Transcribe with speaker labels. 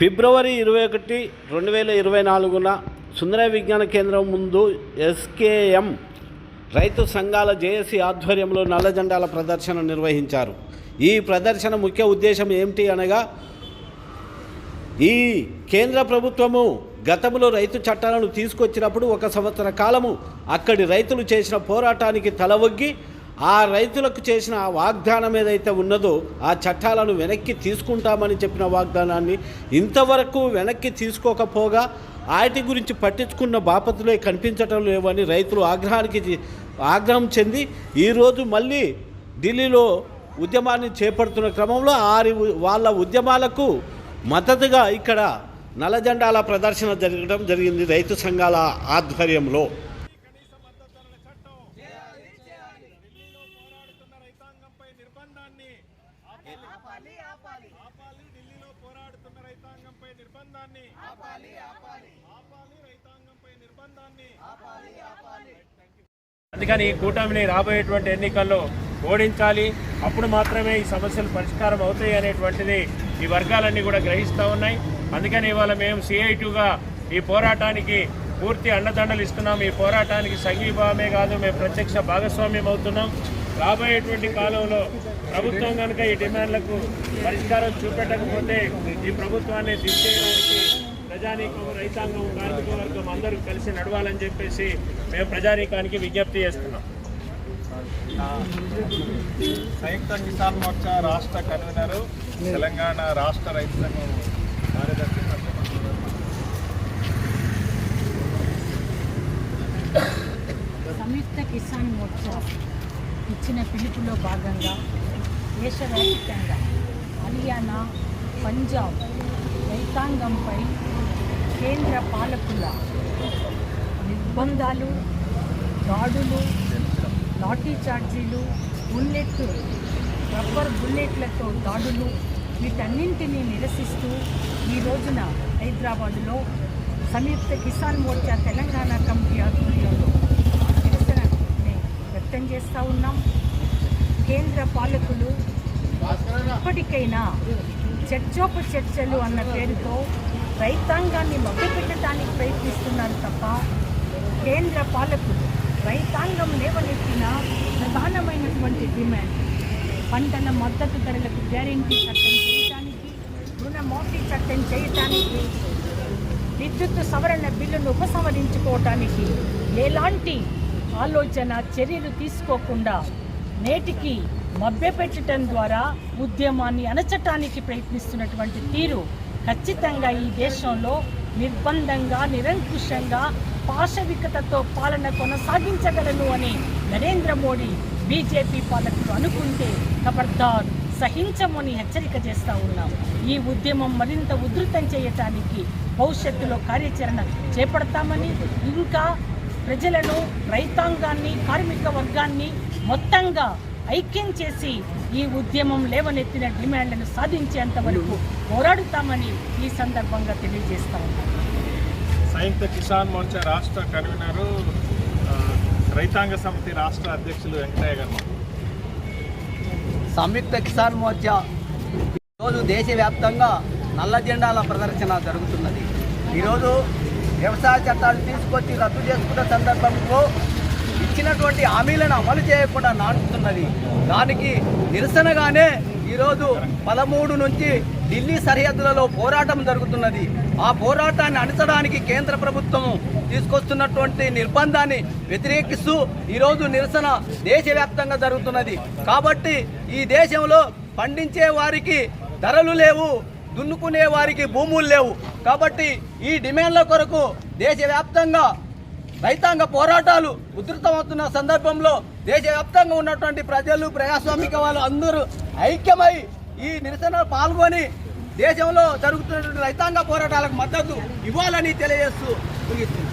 Speaker 1: ఫిబ్రవరి 21, 2024న సుందర విజ్ఞాన కేంద్రం ముందు ఎస్కేఎం రైతు సంఘాల జేఏసీ ఆధ్వర్యంలో నల్ల జెండాల ప్రదర్శన నిర్వహించారు. ఈ ప్రదర్శన ముఖ్య ఉద్దేశం ఏమిటి అనగా, ఈ కేంద్ర ప్రభుత్వము గతంలో రైతు చట్టాలను తీసుకొచ్చినప్పుడు 1 సంవత్సర కాలము అక్కడి రైతులు చేసిన పోరాటానికి తలవొగ్గి ఆ రైతులకు చేసిన వాగ్దానం ఏదైతే ఉన్నదో ఆ చట్టాలను వెనక్కి తీసుకుంటామని చెప్పిన వాగ్దానాన్ని ఇంతవరకు వెనక్కి తీసుకోకపోగా వాటి గురించి పట్టించుకున్న బాపతులే కనిపించటం లేవని రైతులు ఆగ్రహం చెంది ఈరోజు మళ్ళీ ఢిల్లీలో ఉద్యమాన్ని చేపడుతున్న క్రమంలో వాళ్ళ ఉద్యమాలకు మద్దతుగా ఇక్కడ నల్ల జెండాల ప్రదర్శన జరగడం జరిగింది రైతు సంఘాల ఆధ్వర్యంలో.
Speaker 2: అందుకని ఈ కూటమిని రాబోయేటువంటి ఎన్నికల్లో ఓడించాలి. అప్పుడు మాత్రమే ఈ సమస్యలు పరిష్కారం అవుతాయి అనేటువంటిది ఈ వర్గాలన్నీ కూడా గ్రహిస్తూ ఉన్నాయి. అందుకని ఇవాళ మేము CITగా ఈ పోరాటానికి పూర్తి అండదండలు ఇస్తున్నాం. ఈ పోరాటానికి సంఘీభావమే కాదు, మేము ప్రత్యక్ష భాగస్వామ్యం అవుతున్నాం. రాబోయేటువంటి కాలంలో ప్రభుత్వం కనుక ఈ డిమాండ్లకు పరిష్కారం చూపెట్టకపోతే ఈ ప్రభుత్వాన్ని దించేయడానికి ప్రజానీకం, రైతాంగం, కార్మిక వర్గం అందరూ కలిసి నడవాలని చెప్పేసి మేము ప్రజానీకానికి విజ్ఞప్తి చేస్తున్నాం.
Speaker 3: సంయుక్త కిసాన్ మోర్చా రాష్ట్ర కన్వీనరు, తెలంగాణ రాష్ట్ర రైతు సంఘం కార్యదర్శి.
Speaker 4: సంయుక్త కిసాన్ మోర్చా ఇచ్చిన పిలుపులో భాగంగా దేశవ్యాప్తంగా హర్యానా, పంజాబ్ రైతాంగంపై కేంద్ర పాలకుల నిర్బంధాలు, దాడులు, లాఠీ చార్జీలు, రబ్బర్ బుల్లెట్లతో దాడులు, వీటన్నింటినీ నిరసిస్తూ ఈ రోజున హైదరాబాదులో సంయుక్త కిసాన్ మోర్చా తెలంగాణ కమిటీ ఆధ్వర్యంలో నిరసనని వ్యక్తం చేస్తూ ఉన్నాం. కేంద్ర పాలకులు ఇప్పటికైనా చర్చోపచర్చలు అన్న పేరుతో రైతాంగాన్ని మభ్యపెట్టడానికి ప్రయత్నిస్తున్నారు తప్ప, కేంద్ర పాలకులు రైతాంగం లేవనెత్తిన ప్రధానమైనటువంటి డిమాండ్ పంటల మద్దతు ధరలకు గ్యారెంటీ చట్టం చేయడానికి, రుణమాఫీ చట్టం చేయటానికి, విద్యుత్ సవరణ బిల్లును ఉపసంహరించుకోవటానికి ఎలాంటి ఆలోచన చర్యలు తీసుకోకుండా నేటికి మభ్యపెట్టడం ద్వారా ఉద్యమాన్ని అణచటానికి ప్రయత్నిస్తున్నటువంటి తీరు ఖచ్చితంగా ఈ దేశంలో నిర్బంధంగా, నిరంకుశంగా, పాశవికతతో పాలన కొనసాగించగలను అని నరేంద్ర మోడీ బీజేపీ పాలకులు అనుకుంటే ఖబర్దార్ సహించమని హెచ్చరిక చేస్తూ ఉన్నాం. ఈ ఉద్యమం మరింత ఉధృతం చేయటానికి భవిష్యత్తులో కార్యాచరణ చేపడతామని, ఇంకా ప్రజలను, రైతాంగాన్ని, కార్మిక వర్గాన్ని మొత్తంగా ఐక్యం చేసి ఈ ఉద్యమం లేవనెత్తిన డిమాండ్లను సాధించేంత వరకు పోరాడుతామని ఈ సందర్భంగా తెలియజేస్తా ఉన్నాం.
Speaker 3: సంయుక్త కిసాన్ మోర్చా రాష్ట్ర కన్వీనరు, రైతాంగ సమితి రాష్ట్ర అధ్యక్షులు వెంకటయ్య గారు.
Speaker 5: సంయుక్త కిసాన్ మోర్చా ఈరోజు దేశవ్యాప్తంగా నల్ల జెండాల ప్రదర్శన జరుగుతున్నది. ఈరోజు వ్యవసాయ చట్టాలు తీసుకొచ్చి రద్దు చేసుకున్న సందర్భంలో ఇచ్చినటువంటి హామీలను అమలు చేయకుండా నాటుతున్నది. దానికి నిరసనగానే ఈరోజు 13 నుంచి ఢిల్లీ సరిహద్దులలో పోరాటం జరుగుతున్నది. ఆ పోరాటాన్ని అణచడానికి కేంద్ర ప్రభుత్వం తీసుకొస్తున్నటువంటి నిర్బంధాన్ని వ్యతిరేకిస్తూ ఈరోజు నిరసన దేశవ్యాప్తంగా జరుగుతున్నది. కాబట్టి ఈ దేశంలో పండించే వారికి ధరలు లేవు, దున్నుకునే వారికి భూములు లేవు. కాబట్టి ఈ డిమాండ్ల కొరకు దేశవ్యాప్తంగా రైతాంగ పోరాటాలు ఉధృతమవుతున్న సందర్భంలో దేశవ్యాప్తంగా ఉన్నటువంటి ప్రజలు, ప్రజాస్వామిక వాళ్ళు అందరూ ఐక్యమై ఈ నిరసన పాల్గొని దేశంలో జరుగుతున్నటువంటి రైతాంగ పోరాటాలకు మద్దతు ఇవ్వాలని తెలియజేస్తూ ముగిస్తుంది.